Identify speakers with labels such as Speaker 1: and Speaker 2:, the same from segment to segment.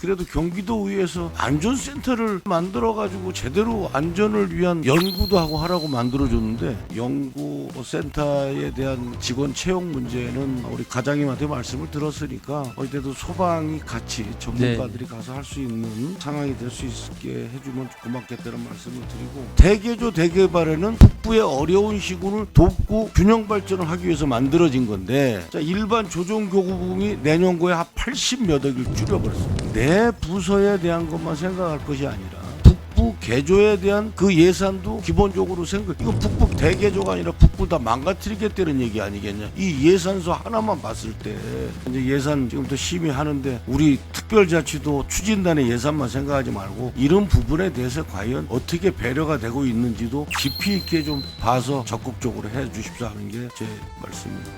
Speaker 1: 그래도 경기도의회에서 안전센터를 만들어가지고 제대로 안전을 위한 연구도 하고 하라고 만들어줬는데 연구센터에 대한 직원 채용 문제는 우리 과장님한테 말씀을 들었으니까 어디에도 소방이 같이 전문가들이 가서 할 수 있는 상황이 될 수 있게 해주면 고맙겠다는 말씀을 드리고, 대개조 대개발에는 북부의 어려운 시군을 돕고 균형 발전을 하기 위해서 만들어진 건데, 자, 일반 조정교부금이 내년도에 한 80몇 억을 줄여버렸습니다. 내 부서에 대한 것만 생각할 것이 아니라 북부 개조에 대한 그 예산도 기본적으로 이거 북부 대개조가 아니라 북부 다 망가뜨리겠다는 얘기 아니겠냐. 이 예산서 하나만 봤을 때 이제 예산 지금부터 심의하는데 우리 특별자치도 추진단의 예산만 생각하지 말고 이런 부분에 대해서 과연 어떻게 배려가 되고 있는지도 깊이 있게 좀 봐서 적극적으로 해 주십사 하는 게 제 말씀입니다.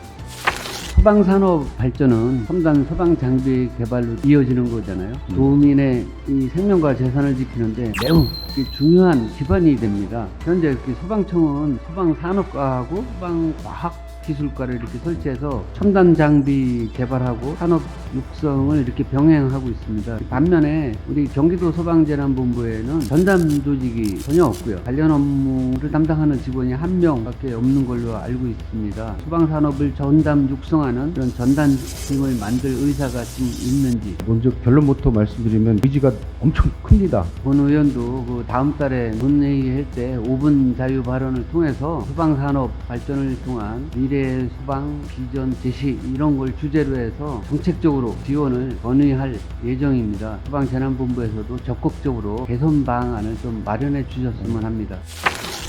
Speaker 2: 소방산업 발전은 첨단 소방장비 개발로 이어지는 거잖아요. 도민의 이 생명과 재산을 지키는데 매우 중요한 기반이 됩니다. 현재 소방청은 소방산업과하고 소방과학기술과를 이렇게 설치해서 첨단 장비 개발하고 산업 육성을 이렇게 병행하고 있습니다. 반면에 우리 경기도 소방재난본부에는 전담 조직이 전혀 없고요. 관련 업무를 담당하는 직원이 한 명밖에 없는 걸로 알고 있습니다. 소방산업을 전담 육성하는 그런 전담팀을 만들 의사가 좀 있는지.
Speaker 3: 먼저 결론부터 말씀드리면 의지가 엄청 큽니다.
Speaker 2: 본 의원도 그 다음 달에 논의할 때 5분 자유 발언을 통해서 소방산업 발전을 통한 미래 소방 비전 제시 이런 걸 주제로 해서 정책적으로 지원을 건의할 예정입니다. 소방재난본부에서도 적극적으로 개선 방안을 좀 마련해 주셨으면 합니다.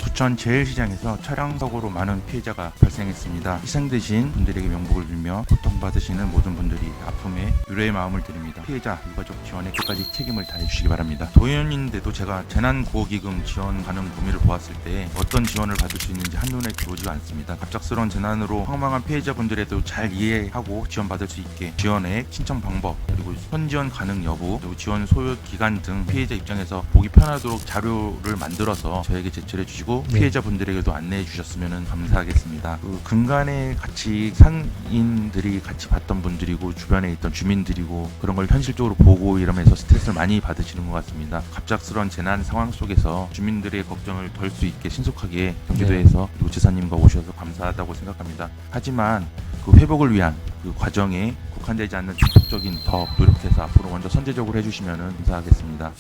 Speaker 4: 부천 제일시장에서 차량사고로 많은 피해자가 발생했습니다. 희생되신 분들에게 명복을 빌며 고통받으시는 모든 분들이 아픔에 위로의 마음을 드립니다. 피해자 유가족 지원에 끝까지 책임을 다해 주시기 바랍니다. 도의원인데도 제가 재난구호기금 지원 가능 범위를 보았을 때 어떤 지원을 받을 수 있는지 한눈에 들어오지가 않습니다. 갑작스러운 재난으로 황망한 피해자분들에도 잘 이해하고 지원받을 수 있게 지원액, 신청 방법, 그리고 선지원 가능 여부, 그리고 지원 소요 기간 등 피해자 입장에서 보기 편하도록 자료를 만들어서 저에게 제출해 주시고 피해자분들에게도 안내해 주셨으면 감사하겠습니다. 그 근간에 같이 상인들이 같이 봤던 분들이고 주변에 있던 주민들이고 그런 걸 현실적으로 보고 이러면서 스트레스를 많이 받으시는 것 같습니다. 갑작스러운 재난 상황 속에서 주민들의 걱정을 덜 수 있게 신속하게 경기도에서 노지사님과 오셔서 감사하다고 생각합니다. 하지만 그 회복을 위한 그 과정에 국한되지 않는 적극적인 더 노력해서 앞으로 먼저 선제적으로 해주시면 감사하겠습니다.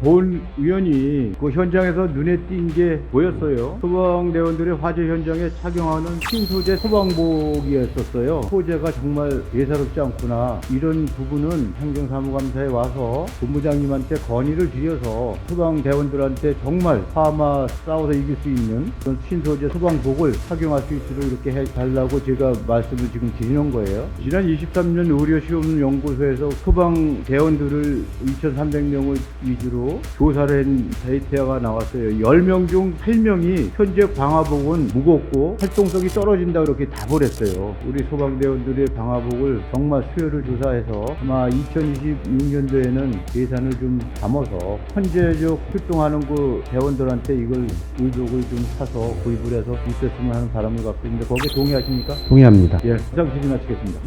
Speaker 3: 본 의원이 그 현장에서 눈에 띈 게 보였어요. 소방대원들의 화재 현장에 착용하는 신소재 소방복이었었어요. 소재가 정말 예사롭지 않구나. 이런 부분은 행정사무감사에 와서 본부장님한테 건의를 드려서 소방대원들한테 정말 파마 싸워서 이길 수 있는 그런 신소재 소방복을 착용할 수 있도록 이렇게 해달라고 제가 말씀을 지금 드리는 거예요. 지난 23년 의료시험연구소에서 소방대원들을 2,300명을 위주로 조사를 한 데이터가 나왔어요. 10명 중 8명이 현재 방화복은 무겁고 활동성이 떨어진다 그렇게 답을 했어요. 우리 소방대원들의 방화복을 정말 수요를 조사해서 아마 2026년도에는 예산을 좀 담아서 현재적 활동하는 그 대원들한테 이걸 의복을 좀 사서 구입을 해서 있었으면 하는 바람을 갖고 있는데 거기에 동의하십니까? 동의합니다. 예, 이상 질의 마치겠습니다.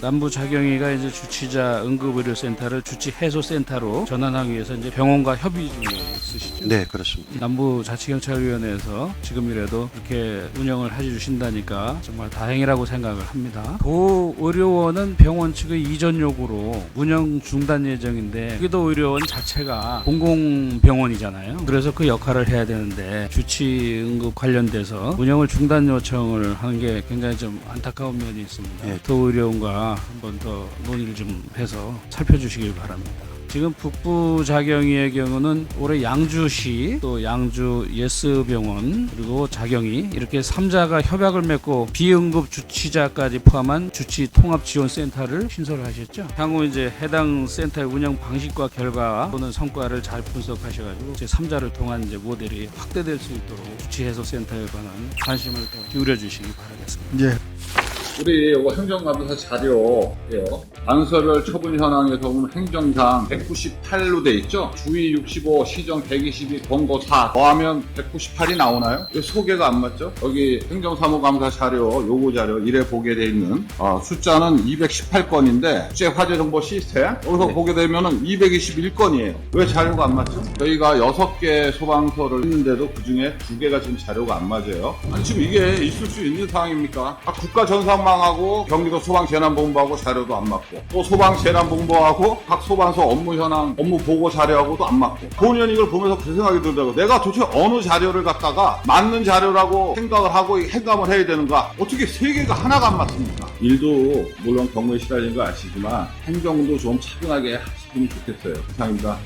Speaker 5: 남부자경위가 이제 주치자 응급의료센터를 주치해소센터로 전환하기 위해서 이제 병원과 협의 중에 있으시죠?
Speaker 6: 네, 그렇습니다.
Speaker 5: 남부자치경찰위원회에서 지금이라도 이렇게 운영을 해주신다니까 정말 다행이라고 생각을 합니다. 도의료원은 병원 측의 이전 요구로 운영 중단 예정인데 경기도의료원 자체가 공공병원이잖아요. 그래서 그 역할을 해야 되는데 주치 응급 관련돼서 운영을 중단 요청을 하는 게 굉장히 좀 안타까운 면이 있습니다.
Speaker 6: 네.
Speaker 5: 도의료원과 한번 더 논의를 좀 해서 살펴주시길 바랍니다. 지금 북부 자경위의 경우는 올해 양주시 또 양주 예스병원 그리고 자경위 이렇게 3자가 협약을 맺고 비응급 주치자까지 포함한 주치 통합지원센터를 신설하셨죠. 향후 이제 해당 센터의 운영 방식과 결과 또는 성과를 잘 분석하셔가지고 제 3자를 통한 이제 모델이 확대될 수 있도록 주치해소센터에 관한 관심을 더 기울여 주시기 바라겠습니다.
Speaker 6: 예. 우리 이거 행정감사 자료예요. 단서별 처분 현황에서 보면 행정상 198로 돼 있죠. 주의 65, 시정 122, 권고 4 더하면 198이 나오나요? 왜 소개가 안 맞죠? 여기 행정사무감사 자료, 요구 자료 1에 보게 돼 있는 숫자는 218건인데 국제 화재 정보 시스템 여기서 보게 되면은 221건이에요. 왜 자료가 안 맞죠? 저희가 6개 소방서를 했는데도 그 중에 2개가 지금 자료가 안 맞아요. 아니 지금 이게 있을 수 있는 상황입니까? 국가 전산망하고 경기도 소방재난본부하고 자료도 안 맞고 또 소방재난본부하고 각 소방서 업무 현황, 업무 보고 자료하고도 안 맞고 본연이 이걸 보면서 그 생각이 들더라고요. 내가 도대체 어느 자료를 갖다가 맞는 자료라고 생각을 하고 행감을 해야 되는가? 어떻게 3개가 하나가 안 맞습니까? 일도 물론 경무에 시달리는 거 아시지만 행정도 좀 차분하게 하시면 좋겠어요. 이상입니다.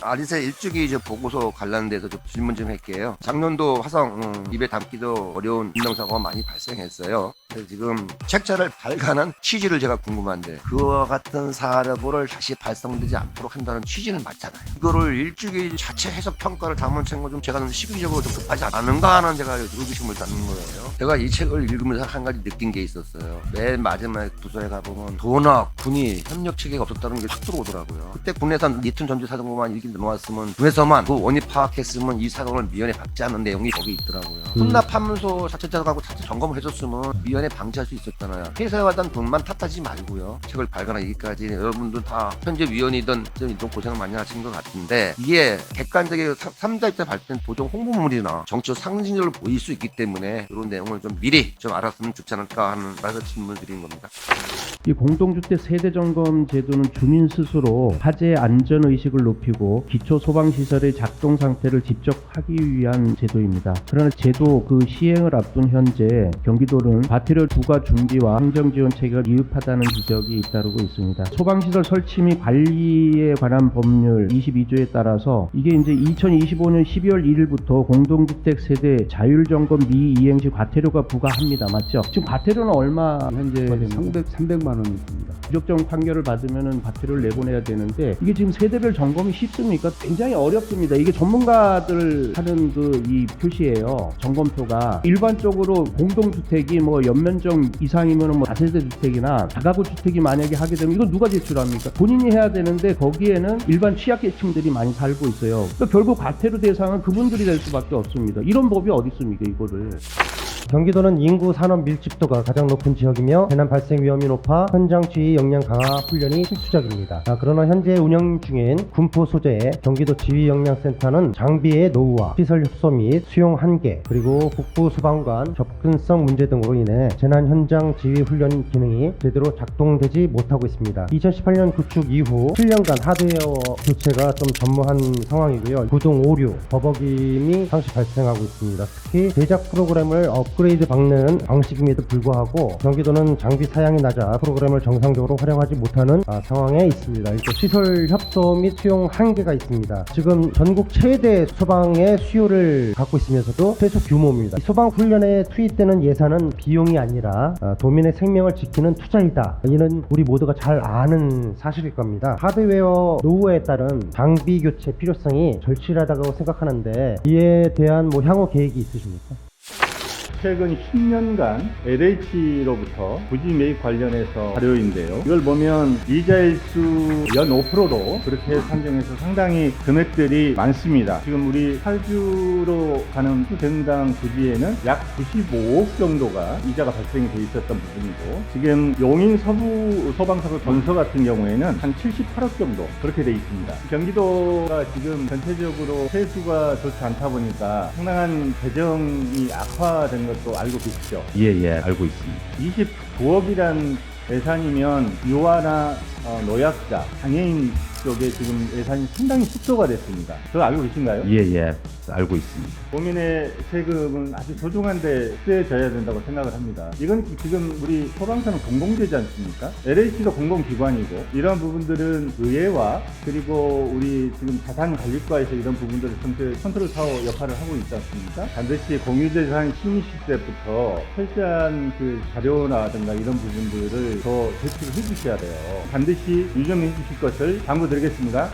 Speaker 7: 아리세 일주기 이제 보고서 관련돼서 좀 질문 좀 할게요. 작년도 화성 입에 담기도 어려운 인명사고가 많이 발생했어요. 그래서 지금 책자를 발간한 취지를 제가 궁금한데 그와 같은 사고를 다시 발생되지 않도록 한다는 취지는 맞잖아요. 이거를 일주기 자체 해석 평가를 담은 책은 좀 제가 시기적으로 좀 급하지 않은가 하는 제가 의구심을 갖는 거예요. 제가 이 책을 읽으면서 한 가지 느낀 게 있었어요. 맨 마지막 부서에 가보면 도나 군이 협력 체계가 없었다는 게 확 들어오더라고요. 그때 군에서 니튼 전지 사정보만 일기 놓았으면 군에서만 그 원인 파악했으면 이 사고를 미연에 박지 않는 내용이 거기 있더라고요. 혼납하면서 자체자가고 자체 점검을 해줬으면 미연에 방지할 수 있었잖아요. 회사에 받은 돈만 탓하지 말고요. 책을 발간하기까지 여러분들 다 현재 위원이든 좀 고생을 많이 하신 것 같은데 이게 객관적인 3자 입장 발표는 보통 홍보물이나 정치적 상징적으로 보일 수 있기 때문에 이런 내용을 좀 미리 좀 알았으면 좋지 않을까 하는 말을 질문 드리는 겁니다.
Speaker 8: 이 공동주택 세대점검 제도는 주민 스스로 화재 안전의식을 높이고 기초 소방시설의 작동 상태를 직접 하기 위한 제도입니다. 그러나 제도 그 시행을 앞둔 현재 경기도는 과태료 부과 준비와 행정지원 체계가 미흡하다는 지적이 잇따르고 있습니다. 소방시설 설치 및 관리에 관한 법률 22조에 따라서 이게 이제 2025년 12월 1일부터 공동주택 세대 자율점검 미이행 시 과태료가 부과합니다. 맞죠? 지금 과태료는 얼마
Speaker 2: 현재 300만 원 있습니다.
Speaker 8: 부적정 판결을 받으면 과태료를 내보내야 되는데 이게 지금 세대별 점검이 쉽습니까? 굉장히 어렵습니다. 이게 전문가들 하는 이 표시예요. 점검표가 일반적으로 공동주택이 뭐 연면적 이상이면 뭐 다세대 주택이나 다가구 주택이 만약에 하게 되면 이건 누가 제출합니까? 본인이 해야 되는데 거기에는 일반 취약계층들이 많이 살고 있어요. 그러니까 결국 과태료 대상은 그분들이 될 수밖에 없습니다. 이런 법이 어디 있습니까? 이거를.
Speaker 9: 경기도는 인구 산업 밀집도가 가장 높은 지역이며 재난 발생 위험이 높아 현장 지휘 역량 강화 훈련이 필수적입니다. 그러나 현재 운영 중인 군포 소재의 경기도 지휘 역량 센터는 장비의 노후화, 시설 협소 및 수용 한계, 그리고 북부 소방관 접근성 문제 등으로 인해 재난 현장 지휘 훈련 기능이 제대로 작동되지 못하고 있습니다. 2018년 구축 이후 7년간 하드웨어 교체가 좀 전무한 상황이고요. 구동 오류, 버벅임이 항시 발생하고 있습니다. 특히 제작 프로그램을 업그레이드 박는 방식임에도 불구하고 경기도는 장비 사양이 낮아 프로그램을 정상적으로 활용하지 못하는 상황에 있습니다. 일단 시설 협소 및 수용 한계가 있습니다. 지금 전국 최대 소방의 수요를 갖고 있으면서도 최소 규모입니다. 소방 훈련에 투입되는 예산은 비용이 아니라 도민의 생명을 지키는 투자이다. 이는 우리 모두가 잘 아는 사실일 겁니다. 하드웨어 노후에 따른 장비 교체 필요성이 절실하다고 생각하는데 이에 대한 향후 계획이 있으십니까?
Speaker 3: 최근 10년간 LH로부터 부지 매입 관련해서 자료인데요. 이걸 보면 이자일수 연 5%로 그렇게 산정해서 상당히 금액들이 많습니다. 지금 우리 살주로 가는 대응당 부지에는 약 95억 정도가 이자가 발생이 돼 있었던 부분이고 지금 용인 서부 소방사고 건설 같은 경우에는 한 78억 정도 그렇게 돼 있습니다. 경기도가 지금 전체적으로 세수가 좋지 않다 보니까 상당한 재정이 악화된 것도 알고 계시죠?
Speaker 8: 예, 알고 있습니다.
Speaker 3: 29억이란 예산이면 유아나 노약자, 장애인 쪽에 지금 예산이 상당히 축소가 됐습니다. 그거 알고 계신가요?
Speaker 8: 예, 알고 있습니다.
Speaker 3: 국민의 세금은 아주 소중한데 쓰여져야 된다고 생각을 합니다. 이건 지금 우리 소방서는 공공재지 않습니까? LH도 공공기관이고 이런 부분들은 의회와 그리고 우리 지금 자산관리과에서 이런 부분들을 컨트롤 타워 역할을 하고 있지 않습니까? 반드시 공유재산 심의 시대부터 철저한 그 자료라든가 이런 부분들을 더 제출을 해주셔야 돼요. 반드시 유념해 주실 것을 당부드리겠습니다.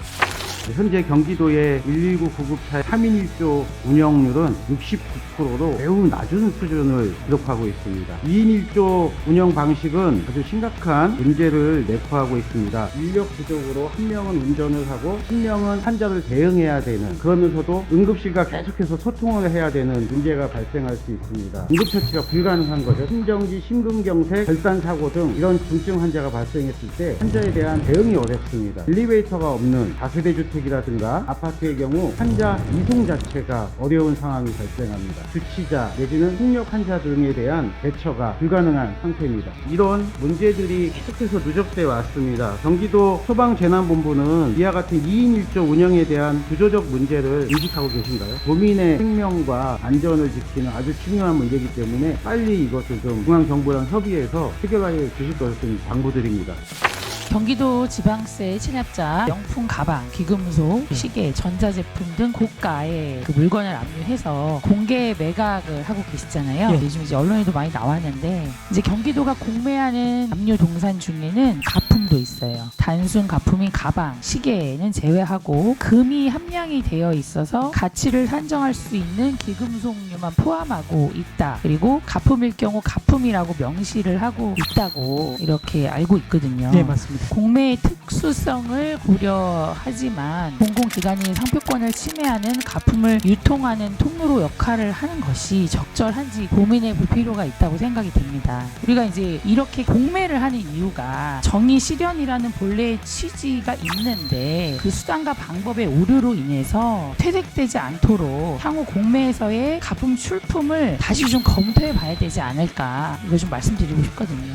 Speaker 3: 현재 경기도의 119 구급차 3인 1조 운영률은 69%로 매우 낮은 수준을 기록하고 있습니다. 2인 1조 운영 방식은 아주 심각한 문제를 내포하고 있습니다. 인력 부족으로 한 명은 운전을 하고 한 명은 환자를 대응해야 되는, 그러면서도 응급실과 계속해서 소통을 해야 되는 문제가 발생할 수 있습니다. 응급처치가 불가능한 거죠. 심정지, 심근경색, 결단사고 등 이런 중증 환자가 발생했을 때 환자에 대한 대응이 어렵습니다. 엘리베이터가 없는 다세대 주택이라든가 아파트의 경우 환자 이송 자체가 어려운 상황이 발생합니다. 주치자 내지는 폭력 환자 등에 대한 대처가 불가능한 상태입니다. 이런 문제들이 계속해서 누적돼 왔습니다. 경기도 소방재난본부는 이와 같은 2인 1조 운영에 대한 구조적 문제를 인식하고 계신가요? 도민의 생명과 안전을 지키는 아주 중요한 문제이기 때문에 빨리 이것을 좀 중앙정부랑 협의해서 해결해 주실 것을 좀 당부드립니다.
Speaker 10: 경기도 지방세 체납자 명품 가방, 귀금속, 시계, 전자제품 등 고가의 그 물건을 압류해서 공개 매각을 하고 계시잖아요. 요즘 이제 언론에도 많이 나왔는데, 이제 경기도가 공매하는 압류 동산 중에는 가품도 있어요. 단순 가품인 가방, 시계는 제외하고 금이 함량이 되어 있어서 가치를 산정할 수 있는 귀금속류만 포함하고 있다. 그리고 가품일 경우 가품이라고 명시를 하고 있다고 이렇게 알고 있거든요.
Speaker 8: 네, 맞습니다.
Speaker 10: 공매의 특수성을 고려하지만 공공기관이 상표권을 침해하는 가품을 유통하는 통로로 역할을 하는 것이 적절한지 고민해 볼 필요가 있다고 생각이 됩니다. 우리가 이제 이렇게 공매를 하는 이유가 정의 실현이라는 본래의 취지가 있는데 그 수단과 방법의 오류로 인해서 퇴색되지 않도록 향후 공매에서의 가품 출품을 다시 좀 검토해 봐야 되지 않을까, 이거 좀 말씀드리고 싶거든요.